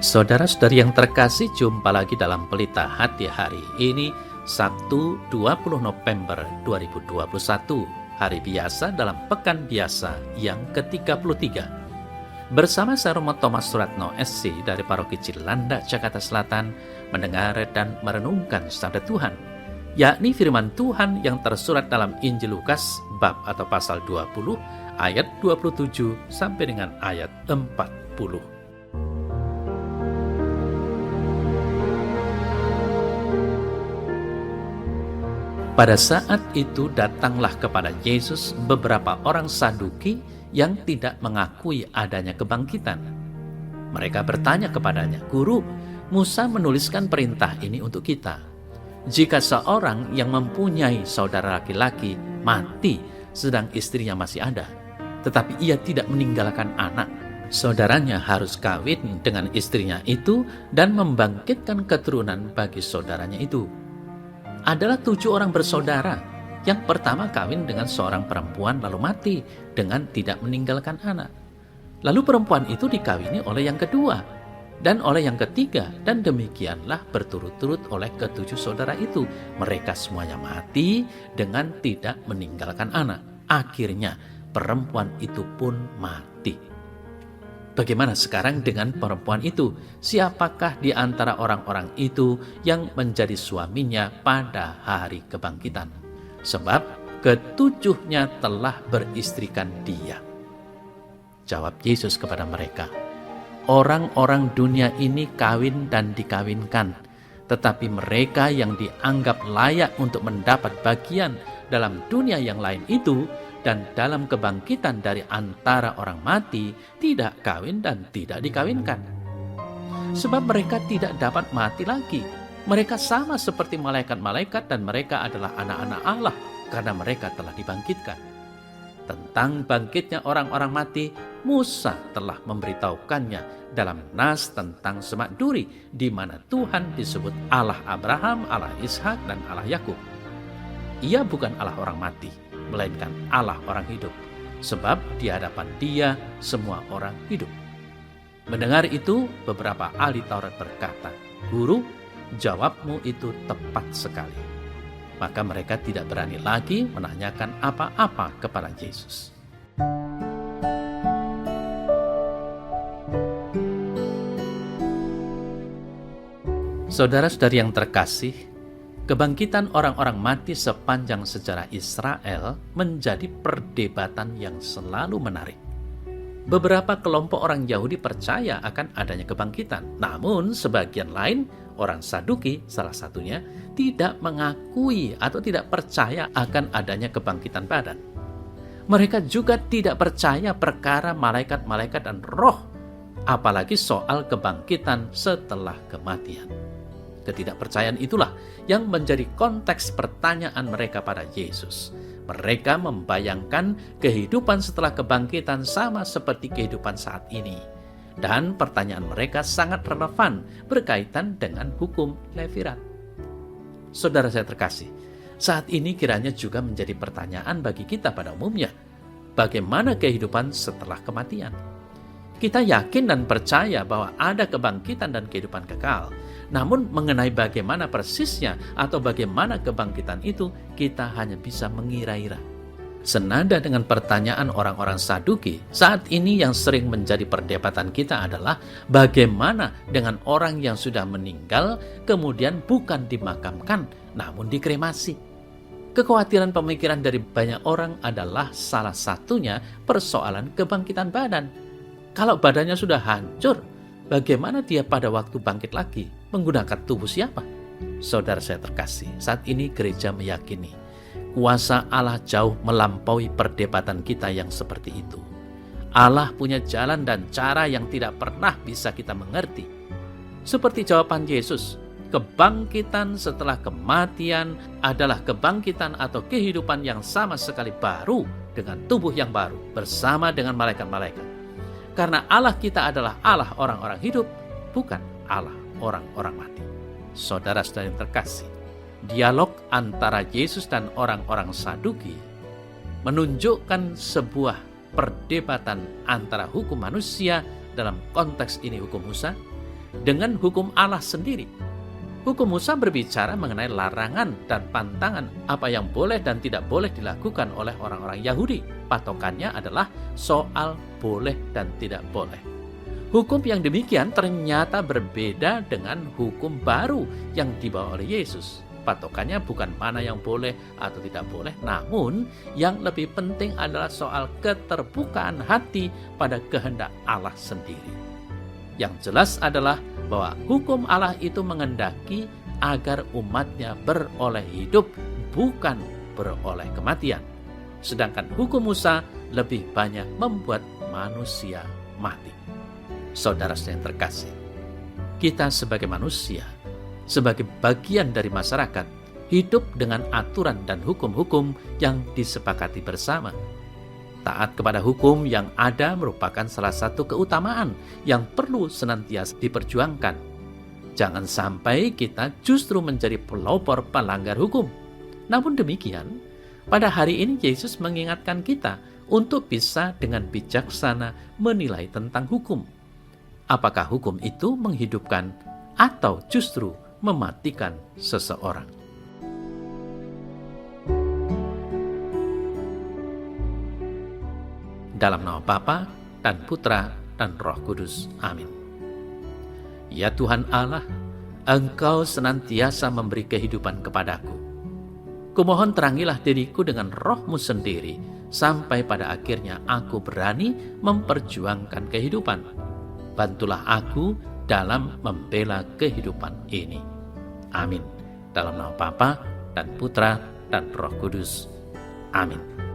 Saudara-saudari yang terkasih, jumpa lagi dalam Pelita Hati hari ini, Sabtu 20 November 2021, hari biasa dalam Pekan Biasa yang ke-33. Bersama saya Romo Thomas Suratno SC dari Paroki Cilanda, Jakarta Selatan, mendengar dan merenungkan sabda Tuhan, yakni firman Tuhan yang tersurat dalam Injil Lukas bab atau pasal 20 ayat 27 sampai dengan ayat 40. Pada saat itu datanglah kepada Yesus beberapa orang Saduki yang tidak mengakui adanya kebangkitan. Mereka bertanya kepadanya, "Guru, Musa menuliskan perintah ini untuk kita. Jika seorang yang mempunyai saudara laki-laki mati sedang istrinya masih ada, tetapi ia tidak meninggalkan anak, saudaranya harus kawin dengan istrinya itu dan membangkitkan keturunan bagi saudaranya itu." Adalah 7 orang bersaudara. Yang pertama kawin dengan seorang perempuan lalu mati dengan tidak meninggalkan anak. Lalu perempuan itu dikawini oleh yang kedua dan oleh yang ketiga, dan demikianlah berturut-turut oleh ke-7 saudara itu. Mereka semuanya mati dengan tidak meninggalkan anak. Akhirnya perempuan itu pun mati. Bagaimana sekarang dengan perempuan itu? Siapakah di antara orang-orang itu yang menjadi suaminya pada hari kebangkitan? Sebab ke-7-nya telah beristrikan dia. Jawab Yesus kepada mereka, "Orang-orang dunia ini kawin dan dikawinkan, tetapi mereka yang dianggap layak untuk mendapat bagian dalam dunia yang lain itu dan dalam kebangkitan dari antara orang mati tidak kawin dan tidak dikawinkan. Sebab mereka tidak dapat mati lagi. Mereka sama seperti malaikat-malaikat dan mereka adalah anak-anak Allah karena mereka telah dibangkitkan." Tentang bangkitnya orang-orang mati, Musa telah memberitahukannya dalam nas tentang Semak Duri, di mana Tuhan disebut Allah Abraham, Allah Ishak, dan Allah Yakub. Ia bukan Allah orang mati, melainkan Allah orang hidup, sebab di hadapan Dia semua orang hidup. Mendengar itu, beberapa ahli Taurat berkata, "Guru, jawabmu itu tepat sekali." Maka mereka tidak berani lagi menanyakan apa-apa kepada Yesus. Saudara-saudari yang terkasih, kebangkitan orang-orang mati sepanjang sejarah Israel menjadi perdebatan yang selalu menarik. Beberapa kelompok orang Yahudi percaya akan adanya kebangkitan, namun sebagian lain, orang Saduki salah satunya, tidak mengakui atau tidak percaya akan adanya kebangkitan badan. Mereka juga tidak percaya perkara malaikat-malaikat dan roh, apalagi soal kebangkitan setelah kematian. Ketidakpercayaan itulah yang menjadi konteks pertanyaan mereka pada Yesus. Mereka membayangkan kehidupan setelah kebangkitan sama seperti kehidupan saat ini. Dan pertanyaan mereka sangat relevan berkaitan dengan hukum Levirat. Saudara saya terkasih, saat ini kiranya juga menjadi pertanyaan bagi kita pada umumnya. Bagaimana kehidupan setelah kematian? Kita yakin dan percaya bahwa ada kebangkitan dan kehidupan kekal. Namun mengenai bagaimana persisnya atau bagaimana kebangkitan itu, kita hanya bisa mengira-ira. Senada dengan pertanyaan orang-orang Saduki, saat ini yang sering menjadi perdebatan kita adalah bagaimana dengan orang yang sudah meninggal kemudian bukan dimakamkan namun dikremasi. Kekhawatiran pemikiran dari banyak orang adalah salah satunya persoalan kebangkitan badan. Kalau badannya sudah hancur, bagaimana dia pada waktu bangkit lagi? Menggunakan tubuh siapa? Saudara saya terkasih, saat ini gereja meyakini kuasa Allah jauh melampaui perdebatan kita yang seperti itu. Allah punya jalan dan cara yang tidak pernah bisa kita mengerti. Seperti jawaban Yesus, kebangkitan setelah kematian adalah kebangkitan atau kehidupan yang sama sekali baru dengan tubuh yang baru bersama dengan malaikat-malaikat. Karena Allah kita adalah Allah orang-orang hidup, bukan Allah orang-orang mati. Saudara-saudara yang terkasih, dialog antara Yesus dan orang-orang Saduki menunjukkan sebuah perdebatan antara hukum manusia, dalam konteks ini hukum Musa, dengan hukum Allah sendiri. Hukum Musa berbicara mengenai larangan dan pantangan apa yang boleh dan tidak boleh dilakukan oleh orang-orang Yahudi. Patokannya adalah soal boleh dan tidak boleh. Hukum yang demikian ternyata berbeda dengan hukum baru yang dibawa oleh Yesus. Patokannya bukan mana yang boleh atau tidak boleh, namun yang lebih penting adalah soal keterbukaan hati pada kehendak Allah sendiri. Yang jelas adalah bahwa hukum Allah itu mengendaki agar umatnya beroleh hidup, bukan beroleh kematian. Sedangkan hukum Musa lebih banyak membuat manusia mati. Saudara yang terkasih, kita sebagai manusia, sebagai bagian dari masyarakat, hidup dengan aturan dan hukum-hukum yang disepakati bersama. Taat kepada hukum yang ada merupakan salah satu keutamaan yang perlu senantiasa diperjuangkan. Jangan sampai kita justru menjadi pelopor pelanggar hukum. Namun demikian, pada hari ini Yesus mengingatkan kita untuk bisa dengan bijaksana menilai tentang hukum. Apakah hukum itu menghidupkan atau justru mematikan seseorang? Dalam nama Bapa dan Putra dan Roh Kudus. Amin. Ya Tuhan Allah, Engkau senantiasa memberi kehidupan kepadaku. Kumohon terangilah diriku dengan Roh-Mu sendiri, sampai pada akhirnya aku berani memperjuangkan kehidupan. Bantulah aku dalam membela kehidupan ini. Amin. Dalam nama Bapa dan Putra dan Roh Kudus. Amin.